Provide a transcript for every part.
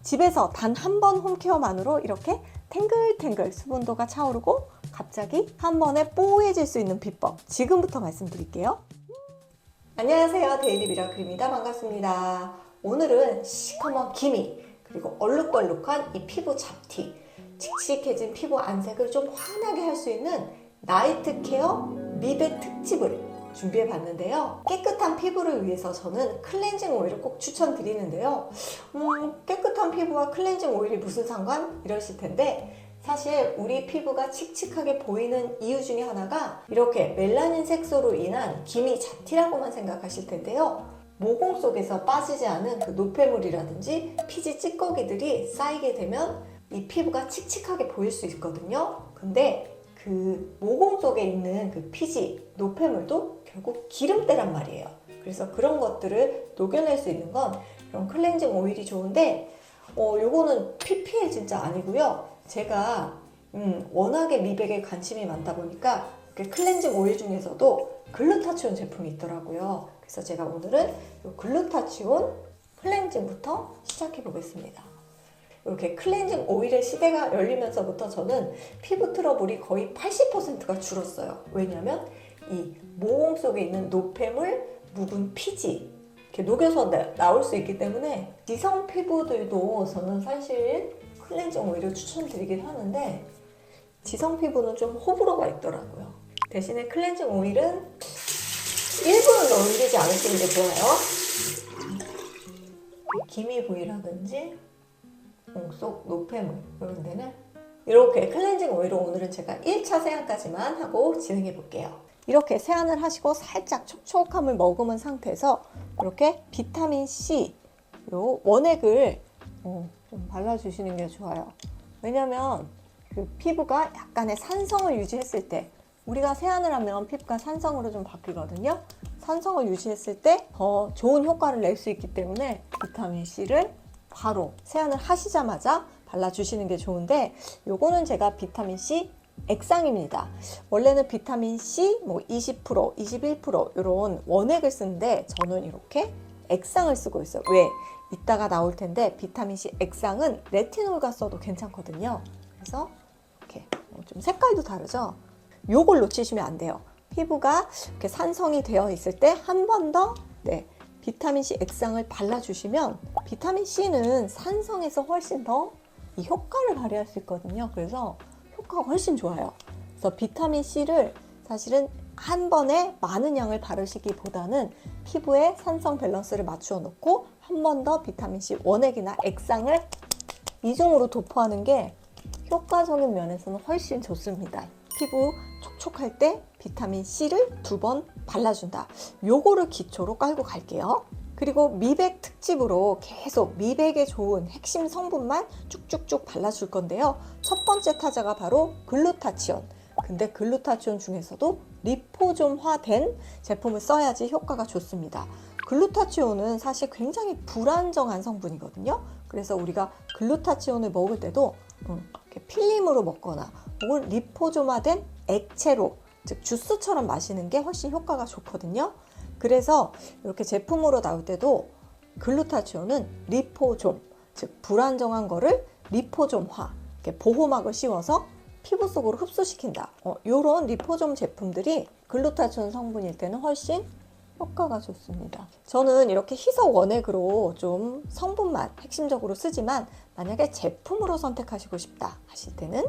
집에서 단 한 번 홈케어만으로 이렇게 탱글탱글 수분도가 차오르고 갑자기 한 번에 뽀해질 수 있는 비법 지금부터 말씀드릴게요. 안녕하세요, 데일리 미라클입니다. 반갑습니다. 오늘은 시커먼 기미 그리고 얼룩덜룩한 이 피부 잡티, 칙칙해진 피부 안색을 좀 환하게 할 수 있는 나이트 케어 미백 특집을 준비해 봤는데요. 깨끗한 피부를 위해서 저는 클렌징 오일을 꼭 추천드리는데요. 깨끗한 피부와 클렌징 오일이 무슨 상관? 이러실 텐데 사실 우리 피부가 칙칙하게 보이는 이유 중에 하나가 이렇게 멜라닌 색소로 인한 기미 잡티라고만 생각하실 텐데요. 모공 속에서 빠지지 않은 그 노폐물이라든지 피지 찌꺼기들이 쌓이게 되면 이 피부가 칙칙하게 보일 수 있거든요. 근데 그 모공 속에 있는 그 피지, 노폐물도 결국 기름때란 말이에요. 그래서 그런 것들을 녹여낼 수 있는 건 이런 클렌징 오일이 좋은데 요거는 PPL 진짜 아니고요. 제가 워낙에 미백에 관심이 많다 보니까 클렌징 오일 중에서도 글루타치온 제품이 있더라고요. 그래서 제가 오늘은 이 글루타치온 클렌징부터 시작해 보겠습니다. 이렇게 클렌징 오일의 시대가 열리면서부터 저는 피부 트러블이 거의 80%가 줄었어요. 왜냐면 이 모공 속에 있는 노폐물, 묵은 피지 이렇게 녹여서 나올 수 있기 때문에 지성 피부들도 저는 사실 클렌징 오일을 추천드리긴 하는데 지성 피부는 좀 호불호가 있더라고요. 대신에 클렌징 오일은 1분은 넘기지 않으시는 게 좋아요. 기미 부위라든지 목 속 노폐물 이런 데는 이렇게 클렌징 오일로 오늘은 제가 1차 세안까지만 하고 진행해 볼게요. 이렇게 세안을 하시고 살짝 촉촉함을 머금은 상태에서 이렇게 비타민C 요 원액을 좀 발라주시는 게 좋아요. 왜냐면 그 피부가 약간의 산성을 유지했을 때 우리가 세안을 하면 피부가 산성으로 좀 바뀌거든요. 산성을 유지했을 때 더 좋은 효과를 낼 수 있기 때문에 비타민C를 바로 세안을 하시자마자 발라주시는 게 좋은데 요거는 제가 비타민C 액상입니다. 원래는 비타민C 20%, 21% 이런 원액을 쓰는데 저는 이렇게 액상을 쓰고 있어요. 왜? 이따가 나올 텐데 비타민C 액상은 레티놀과 써도 괜찮거든요. 그래서 이렇게 좀 색깔도 다르죠? 요걸 놓치시면 안 돼요. 피부가 이렇게 산성이 되어 있을 때 한 번 더 비타민C 액상을 발라주시면 비타민C는 산성에서 훨씬 더 이 효과를 발휘할 수 있거든요. 그래서 효과가 훨씬 좋아요. 그래서 비타민C를 사실은 한 번에 많은 양을 바르시기보다는 피부의 산성 밸런스를 맞추어 놓고 한 번 더 비타민C 원액이나 액상을 이중으로 도포하는 게 효과적인 면에서는 훨씬 좋습니다. 피부 촉촉할 때 비타민C를 2번 발라준다. 요거를 기초로 깔고 갈게요. 그리고 미백 특집으로 계속 미백에 좋은 핵심 성분만 쭉쭉쭉 발라줄 건데요. 첫 번째 타자가 바로 글루타치온. 근데 글루타치온 중에서도 리포좀화된 제품을 써야지 효과가 좋습니다. 글루타치온은 사실 굉장히 불안정한 성분이거든요. 그래서 우리가 글루타치온을 먹을 때도 이렇게 필름으로 먹거나 혹은 리포좀화된 액체로 즉 주스처럼 마시는 게 훨씬 효과가 좋거든요. 그래서 이렇게 제품으로 나올 때도 글루타치온은 리포좀 즉 불안정한 거를 리포좀화 이렇게 보호막을 씌워서 피부 속으로 흡수시킨다. 이런 리포좀 제품들이 글루타치온 성분일 때는 훨씬 효과가 좋습니다. 저는 이렇게 희석 원액으로 좀 성분만 핵심적으로 쓰지만 만약에 제품으로 선택하시고 싶다 하실 때는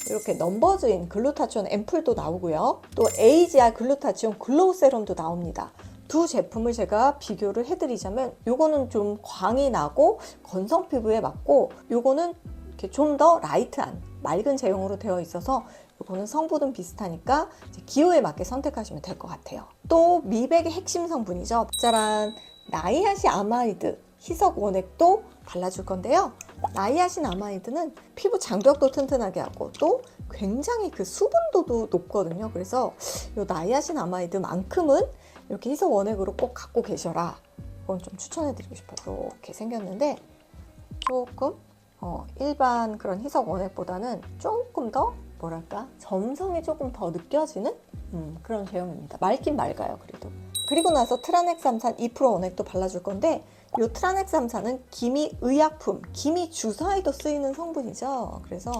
이렇게 넘버즈인 글루타치온 앰플도 나오고요. 또 AGR 글루타치온 글로우 세럼도 나옵니다. 두 제품을 제가 비교를 해드리자면 요거는 좀 광이 나고 건성 피부에 맞고 요거는 이렇게 좀 더 라이트한 맑은 제형으로 되어 있어서 요거는 성분은 비슷하니까 기호에 맞게 선택하시면 될 것 같아요. 또 미백의 핵심 성분이죠. 짜란! 나이아신 아마이드 희석 원액도 발라줄 건데요. 나이아신 아마이드는 피부 장벽도 튼튼하게 하고 또 굉장히 그 수분도도 높거든요. 그래서 이 나이아신 아마이드만큼은 이렇게 희석 원액으로 꼭 갖고 계셔라. 이건 좀 추천해드리고 싶어요. 이렇게 생겼는데 조금 일반 그런 희석 원액보다는 조금 더 뭐랄까 점성이 조금 더 느껴지는 그런 제형입니다. 맑긴 맑아요. 그리고 나서 트라넥삼산 2% 원액도 발라줄 건데 이 트라넥삼사는 기미의약품, 기미주사에도 쓰이는 성분이죠. 그래서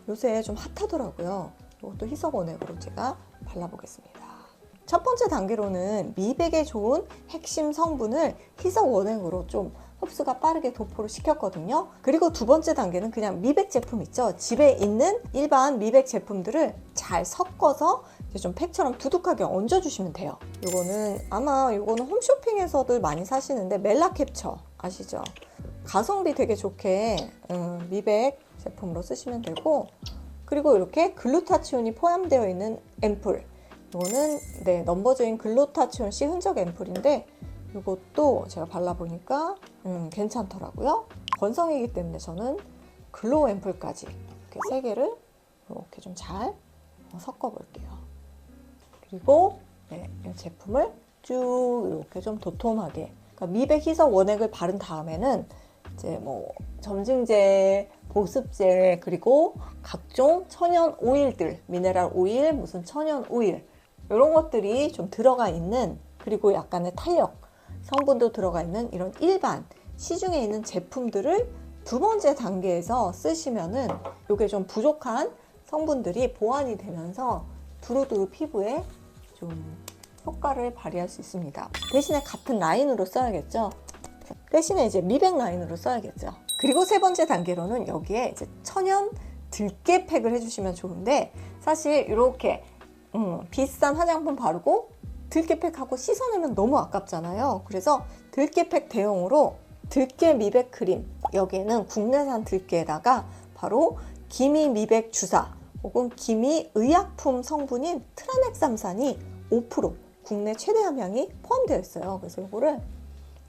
요새 좀 핫하더라고요. 이것도 희석 원액으로 제가 발라보겠습니다. 첫 번째 단계로는 미백에 좋은 핵심 성분을 희석 원액으로 좀 흡수가 빠르게 도포를 시켰거든요. 그리고 두 번째 단계는 그냥 미백 제품 있죠. 집에 있는 일반 미백 제품들을 잘 섞어서 이제 좀 팩처럼 두둑하게 얹어주시면 돼요. 이거는 홈쇼핑에서들 많이 사시는데 멜라캡처 아시죠? 가성비 되게 좋게 미백 제품으로 쓰시면 되고, 그리고 이렇게 글루타치온이 포함되어 있는 앰플, 이거는 넘버즈인 글루타치온 C 흔적 앰플인데 이것도 제가 발라보니까 괜찮더라고요. 건성이기 때문에 저는 글로우 앰플까지 이렇게 세 개를 이렇게 좀 잘 섞어 볼게요. 그리고 이 제품을 쭉 이렇게 좀 도톰하게, 그러니까 미백 희석 원액을 바른 다음에는 이제 뭐 점증제, 보습제, 그리고 각종 천연 오일들, 미네랄 오일, 무슨 천연 오일, 이런 것들이 좀 들어가 있는, 그리고 약간의 탄력 성분도 들어가 있는 이런 일반 시중에 있는 제품들을 두 번째 단계에서 쓰시면은 이게 좀 부족한 성분들이 보완이 되면서 두루두루 피부에 좀 효과를 발휘할 수 있습니다. 대신에 같은 라인으로 써야겠죠. 대신에 이제 미백 라인으로 써야겠죠. 그리고 세 번째 단계로는 여기에 이제 천연 들깨 팩을 해주시면 좋은데, 사실 이렇게 비싼 화장품 바르고 들깨팩하고 씻어내면 너무 아깝잖아요. 그래서 들깨팩 대용으로 들깨 미백 크림, 여기에는 국내산 들깨에다가 바로 기미 미백 주사 혹은 기미 의약품 성분인 트라넥삼산이 5% 국내 최대 함량이 포함되어 있어요. 그래서 이거를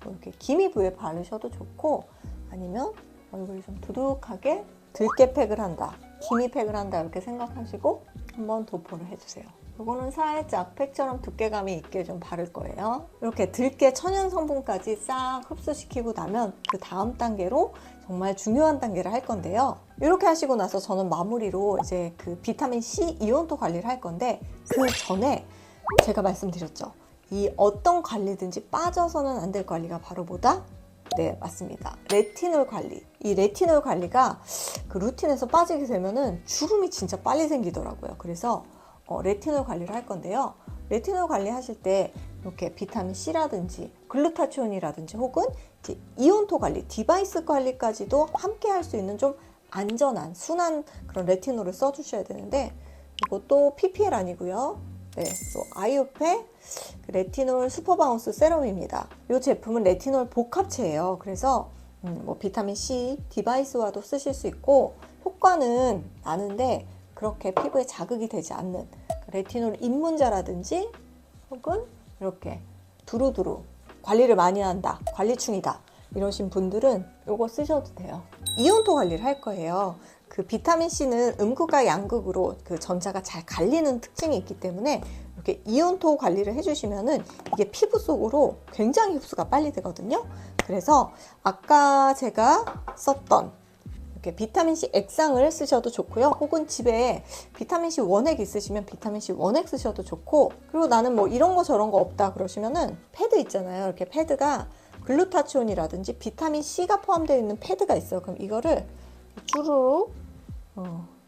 이렇게 기미 부에 바르셔도 좋고, 아니면 얼굴이 좀 두둑하게 들깨팩을 한다, 기미팩을 한다 이렇게 생각하시고 한번 도포를 해주세요. 이거는 살짝 팩처럼 두께감이 있게 좀 바를 거예요. 이렇게 들깨 천연 성분까지 싹 흡수시키고 나면 그 다음 단계로 정말 중요한 단계를 할 건데요. 이렇게 하시고 나서 저는 마무리로 이제 그 비타민 C 이온토 관리를 할 건데, 그 전에 제가 말씀드렸죠. 이 어떤 관리든지 빠져서는 안 될 관리가 바로 뭐다? 네, 맞습니다. 레티놀 관리. 이 레티놀 관리가 그 루틴에서 빠지게 되면은 주름이 진짜 빨리 생기더라고요. 그래서 레티놀 관리를 할 건데요. 레티놀 관리하실 때 이렇게 비타민 C라든지 글루타치온이라든지 혹은 이제 이온토 관리, 디바이스 관리까지도 함께 할 수 있는 좀 안전한, 순한 그런 레티놀을 써주셔야 되는데, 이것도 PPL 아니고요. 네, 또 아이오페 레티놀 슈퍼바운스 세럼입니다. 이 제품은 레티놀 복합체예요. 그래서 뭐 비타민 C 디바이스와도 쓰실 수 있고, 효과는 나는데 그렇게 피부에 자극이 되지 않는 레티놀 입문자라든지 혹은 이렇게 두루두루 관리를 많이 한다, 관리충이다 이러신 분들은 이거 쓰셔도 돼요. 이온토 관리를 할 거예요. 그 비타민 C는 음극과 양극으로 그 전자가 잘 갈리는 특징이 있기 때문에 이렇게 이온토 관리를 해주시면은 이게 피부 속으로 굉장히 흡수가 빨리 되거든요. 그래서 아까 제가 썼던 이렇게 비타민C 액상을 쓰셔도 좋고요. 혹은 집에 비타민C 원액 있으시면 비타민C 원액 쓰셔도 좋고, 그리고 나는 뭐 이런 거 저런 거 없다 그러시면은 패드 있잖아요. 이렇게 패드가 글루타치온이라든지 비타민C가 포함되어 있는 패드가 있어요. 그럼 이거를 쭈루룩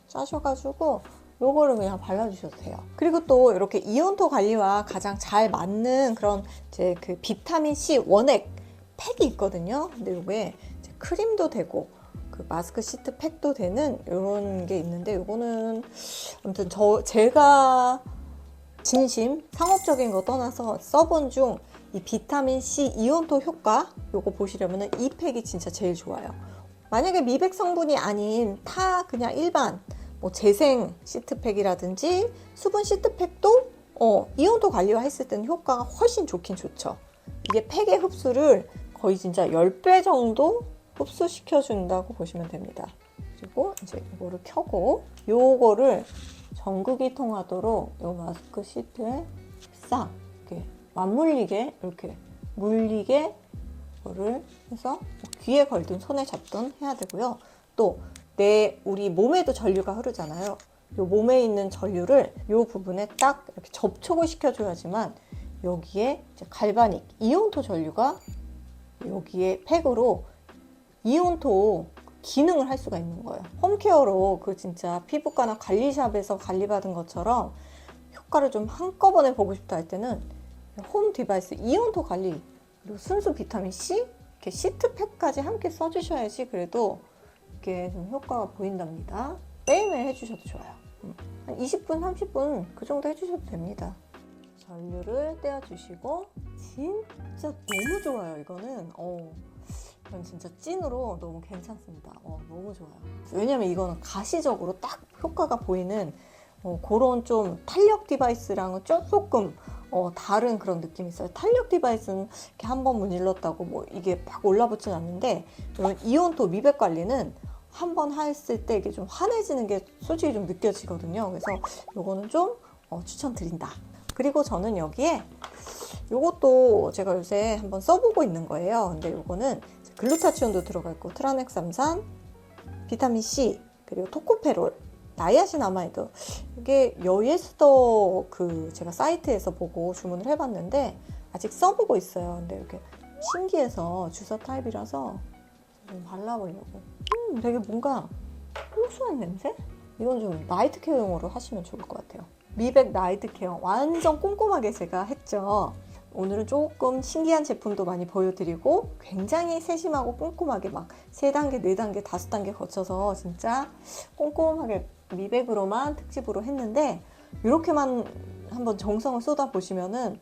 짜셔가지고 요거를 그냥 발라주셔도 돼요. 그리고 또 이렇게 이온토 관리와 가장 잘 맞는 그런 이제 그 비타민C 원액 팩이 있거든요. 근데 요게 이제 크림도 되고 그 마스크 시트 팩도 되는 이런 게 있는데, 요거는 아무튼 제가 진심 상업적인 거 떠나서 써본 중 이 비타민 C 이온토 효과 요거 보시려면 이 팩이 진짜 제일 좋아요. 만약에 미백 성분이 아닌 타 그냥 일반 뭐 재생 시트팩이라든지 수분 시트팩도 이온토 관리와 했을 때는 효과가 훨씬 좋긴 좋죠. 이게 팩의 흡수를 거의 진짜 10배 정도 흡수시켜 준다고 보시면 됩니다. 그리고 이제 이거를 켜고 요거를 전극이 통하도록 요 마스크 시트에 싹 이렇게 맞물리게 이렇게 물리게 이거를 해서 귀에 걸든 손에 잡든 해야 되고요. 또 우리 몸에도 전류가 흐르잖아요. 요 몸에 있는 전류를 요 부분에 딱 이렇게 접촉을 시켜줘야지만 여기에 이제 갈바닉 이온토 전류가 여기에 팩으로 이온토 기능을 할 수가 있는 거예요. 홈케어로 그 진짜 피부과나 관리샵에서 관리받은 것처럼 효과를 좀 한꺼번에 보고 싶다 할 때는 홈 디바이스 이온토 관리, 그리고 순수 비타민 C, 이렇게 시트팩까지 함께 써주셔야지 그래도 이게 좀 효과가 보인답니다. 매일매일 해주셔도 좋아요. 한 20분, 30분 그 정도 해주셔도 됩니다. 전류를 떼어주시고 진짜 너무 좋아요. 이거는 이건 진짜 찐으로 너무 괜찮습니다. 너무 좋아요. 왜냐면 이거는 가시적으로 딱 효과가 보이는 그런 좀 탄력 디바이스랑은 조금 다른 그런 느낌이 있어요. 탄력 디바이스는 이렇게 한번 문질렀다고 뭐 이게 막 올라붙진 않는데, 이온토 미백 관리는 한번 했을 때 이게 좀 환해지는 게 솔직히 좀 느껴지거든요. 그래서 요거는 좀 추천드린다. 그리고 저는 여기에 요것도 제가 요새 한번 써보고 있는 거예요. 근데 요거는 글루타치온도 들어가 있고 트라넥삼산, 비타민C, 그리고 토코페롤, 나이아신아마이드. 이게 여예스더 그 제가 사이트에서 보고 주문을 해봤는데 아직 써보고 있어요. 근데 이렇게 신기해서 주사 타입이라서 좀 발라보려고. 되게 뭔가 고소한 냄새? 이건 좀 나이트 케어용으로 하시면 좋을 것 같아요. 미백 나이트 케어 완전 꼼꼼하게 제가 했죠. 오늘은 조금 신기한 제품도 많이 보여드리고 굉장히 세심하고 꼼꼼하게 막 3단계, 4단계, 5단계 거쳐서 진짜 꼼꼼하게 미백으로만 특집으로 했는데, 이렇게만 한번 정성을 쏟아보시면은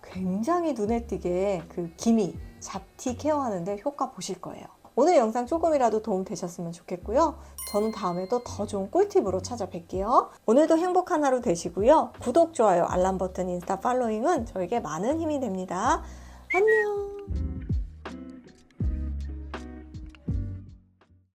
굉장히 눈에 띄게 그 기미, 잡티 케어하는데 효과 보실 거예요. 오늘 영상 조금이라도 도움 되셨으면 좋겠고요. 저는 다음에도 더 좋은 꿀팁으로 찾아뵐게요. 오늘도 행복한 하루 되시고요. 구독, 좋아요, 알람 버튼, 인스타 팔로잉은 저에게 많은 힘이 됩니다. 안녕!